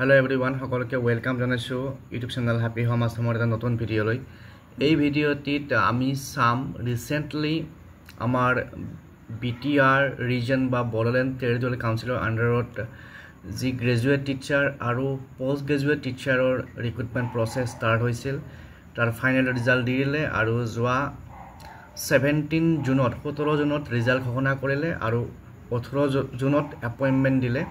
Hello everyone, সকলকে welcome জানাইছো YouTube channel happy home আসামৰ এটা নতুন ভিডিও লৈ এই ভিডিওটিত আমি সাম ৰিসেন্টলি আমাৰ বিটিআৰ ৰিজন বা বড়োলেণ্ড টেৰিটৰিয়েল কাউন্সিলৰ আন্ডাৰত যি গ্ৰেজুৱেট টিচাৰ আৰু পোষ্ট গ্ৰেজুৱেট টিচাৰৰ ৰিক্ৰুটমেন্ট প্ৰসেস ষ্টাৰ্ট হৈছিল তাৰ ফাইনেল ৰিজাল্ট দিলে আৰু যোৱা 17 জুনত 17 জুনত ৰিজাল্ট ঘোষণা কৰিলে আৰু 18 জুনত এপইন্টমেন্ট দিলে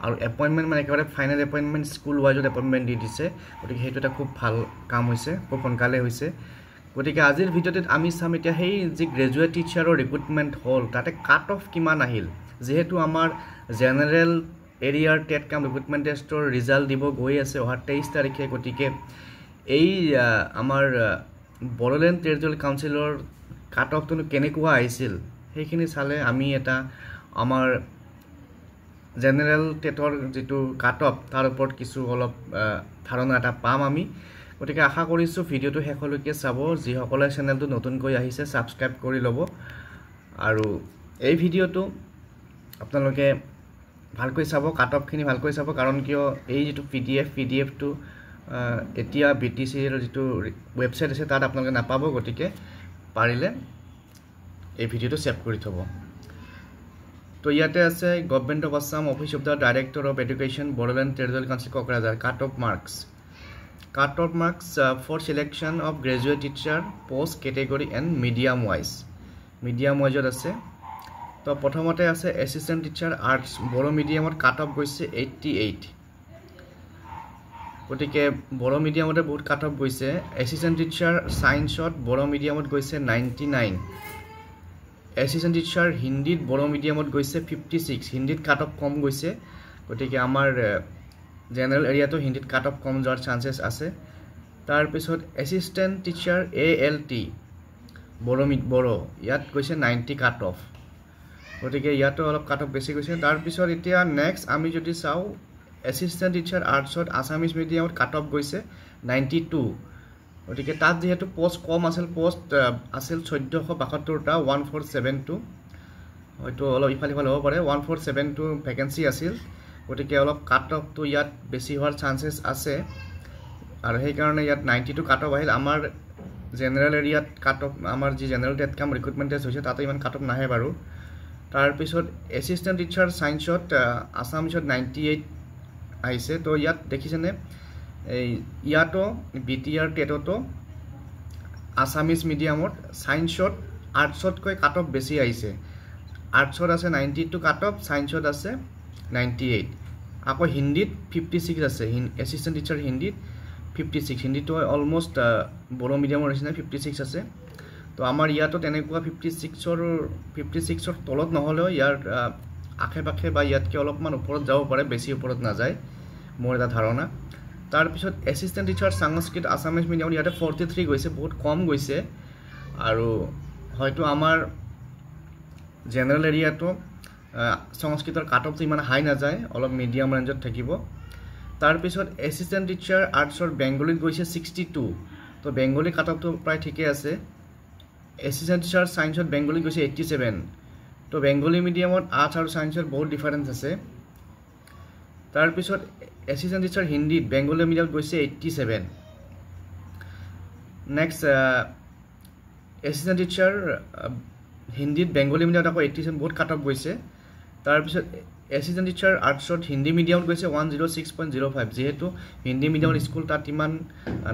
আৰু এপইন্টমেন্ট মানে একেবাৰে ফাইনেল এপইন্টমেন্ট স্কুল ওয়াইজত এপইন্টমেন্ট দি দিছে গতিকে হেতু এটা খুব ভাল কাম হৈছে খুব সোনকালে হৈছে গতিকে আজিৰ ভিডিওতে আমি চাম এতিয়া হেই যে গ্ৰেজুৱেট টিচাৰৰ ৰিক্ৰুটমেন্ট হল তাতে কাট অফ কিমান আহিল যেহেতু আমাৰ জেনাৰেল এৰিয়াৰ টেট কাম ৰিক্ৰুটমেন্ট টেষ্টৰ ৰিজাল্ট দিব গৈ আছে অহা 23 তাৰিখে গতিকে এই আমাৰ বড়োলেণ্ড টেৰিটৰিয়েল কাউন্সিলৰ কাট অফটো কেনেকুৱা আহিছিল সেইখিনি চালে আমি এটা আমাৰ জেনাৰেল টেটৰ যেটো কাট অফ তাৰ ওপৰত কিছু অলপ ধাৰণা এটা পাম আমি গতিকে আশা কৰিছো ভিডিওটো শেষলৈকে চাব যি সকলে চেনেলটো নতুনকৈ আহিছে সাবস্ক্ৰাইব কৰি লব আৰু এই ভিডিওটো আপোনালোকে ভালকৈ চাব কাট অফখিনি ভালকৈ চাব কাৰণ কিয় এই যেটো পিডিএফ টো এতিয়া বিটিসিৰ যেটো ওয়েবসাইট আছে তাত আপোনালোকে নাপাব গতিকে পাৰিলে এই ভিডিওটো সেভ কৰি থব तो ইয়াতে আছে government of Assam office of the director of education Bodoland territorial council Kokrajhar cut off marks for selection of graduate teacher post category and medium ওয়াইজত আছে তো প্রথমতে আছে অ্যাসিস্ট্যান্ট টিচার আর্টস বড় মিডিয়ামত কাট অফ গৈছে 88 গতিকে বড় মিডিয়ামতে বহুত কাট অফ গৈছে অ্যাসিস্ট্যান্ট টিচার সায়েন্সত বড় মিডিয়ামত গৈছে 99 অ্যাসিস্ট্যান্ট টিচার হিন্দীত বড় মিডিয়ামত গৈছে 56 হিন্দীত কাট অফ কম গৈছে গতিকে আমাৰ জেনাৰেল এৰিয়াটো হিন্দীত কাট অফ কম যোৱাৰ চান্সেস আছে তাৰ পিছত অ্যাসিস্ট্যান্ট টিচার এএলটি বড় ইয়াত গৈছে 90 কাট অফ গতিকে ইয়াতো অলপ কাট অফ বেছি গৈছে তাৰ পিছত এতিয়া নেক্সট আমি যদি চাও অ্যাসিস্ট্যান্ট টিচাৰ আৰ্টছত আসামিজ মিডিয়ামত কাট অফ গৈছে 92 গতিকে তাত যেহেতু পোস্ট কম আছিল পোস্ট আছিল 1472টা 1472 হয়তো অলপ ইফালে হ'ব পাৰে 1472 ভ্যাকেন্সি আছিল গতিকে অলপ কাট অফ তো ইয়াত বেছি হোৱাৰ চান্সেস আছে আৰু সেই কাৰণে ইয়াত 92 কাট অফ আহিল আমাৰ জেনাৰেল এৰিয়াত কাট অফ আমাৰ যি জেনাৰেল টেট কাম ৰিক্ৰুটমেন্ট টেষ্ট হৈছে তাতে ইমান কাট অফ নাহে বাৰু তাৰ পিছত অ্যাসিস্ট্যান্ট টিচার সায়েন্সত আসামিজত 98 আহিছে তো ইয়াত দেখিছেনে ইয়াতো বিটিআর টেটতো আসামিজ মিডিয়ামত সায়েন্সত আর্টসত কৈ কাট অফ বেছি আহিছে আর্টসত আছে 92 কাট অফ সায়েন্সত আছে 98 আকৌ হিন্দীত 56 আছে অ্যাসিস্ট্যান্ট টিচার হিন্দীত 56 হিন্দীটো অলমোস্ট বড় মিডিয়ামৰ নিচিনা 56 আছে তো আমাৰ ইয়াতো তেনেকুৱা 56ৰ তলত নহলেও ইয়াৰ আখে-পাখে বা ইয়াতকে অলপমান ওপৰত যাব পাৰে বেছি ওপৰত না যায় মোৰ এটা ধাৰণা তাৰ পিছত অ্যাসিস্ট্যান্ট টিচাৰ সংস্কৃত আসামিজ মিডিয়াম ইয়াতে 43 গৈছে বহুত কম গৈছে আৰু হয়তো আমাৰ জেনাৰেল এৰিয়াটো সংস্কৃতৰ কাট অফ ইমান হাই না যায় অলপ মিডিয়াম ৰেঞ্জত থাকিব তাৰ পিছত অ্যাসিস্ট্যান্ট টিচাৰ আৰ্টছৰ বেংগলীত গৈছে 62 তো বেংগলী কাট অফটো প্ৰায় ঠিকে আছে অ্যাসিস্ট্যান্ট টিচাৰ সায়েন্সত বেংগলীত গৈছে 87 তো বেংগলী মিডিয়ামত আৰ্টছ আৰু সায়েন্সৰ বহুত ডিফাৰেন্স আছে তাৰ পিছত অ্যাসিস্ট্যান্ট টিচার হিন্দীত বেংগলী মিডিয়ামত গৈছে 87 নেক্সট অ্যাসিস্ট্যান্ট টিচার হিন্দীত বেংগলী মিডিয়ামত আকৌ 87 বহুত কাট অফ গৈছে তাৰ পিছত অ্যাসিস্ট্যান্ট টিচাৰ আৰ্টছত হিন্দী মিডিয়ামত গৈছে 106.05 যেহেতু হিন্দী মিডিয়ামৰ স্কুল তাত ইমান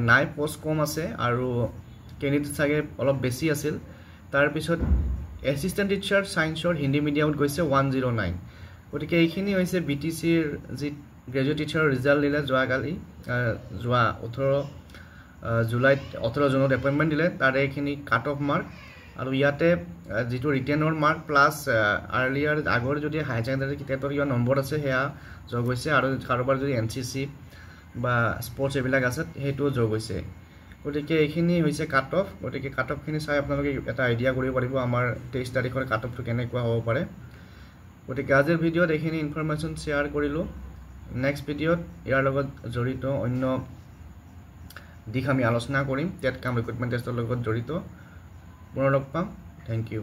নাই পোস্ট কম আছে আৰু কেন্ডিডেট চাগে অলপ বেছি আছিল তাৰ পিছত অ্যাসিস্ট্যান্ট টিচাৰ সায়েন্সৰ হিন্দী মিডিয়ামত গৈছে 109 গতিকে এইখিনি হৈছে বিটিসিৰ যি গ্ৰেজুৱেট টিচাৰৰ ৰিজাল্ট দিলে যোৱা 18 জুলাইত 18 জুনত এপইন্টমেন্ট দিলে তাৰে এইখিনি কাট অফ মাৰ্ক আৰু ইয়াতে যেটো ৰিটেনৰ মাৰ্ক প্লাস আৰ্লিয়াৰ আগৰ যদি হাই সেকেন্ডাৰী টেটৰ ইয়া নম্বৰ আছে হেয়া যোগ হৈছে আৰু কাৰোবাৰ যদি এনসিসি বা স্পৰ্টছ এবিলাক আছে হেতু যোগ হৈছে গতিকে এইখিনি হৈছে কাট অফ গতিকে কাট অফখিনি চাই আপোনালোকে এটা আইডিয়া কৰিব পাৰিব আমাৰ 23 তাৰিখৰ কাট অফটো কেনেকুৱা হ'ব পাৰে গতিকে আজিৰ ভিডিওত এইখিনি ইনফৰমেশন শেয়াৰ কৰিলো নেক্সট ভিডিওত ইয়াৰ লগত জড়িত অন্য দিশ আমি আলোচনা কৰিম টেট কাম ৰিক্ৰুটমেন্ট টেষ্টৰ লগত জড়িত পুনৰ লগ পাম থ্যাংক ইউ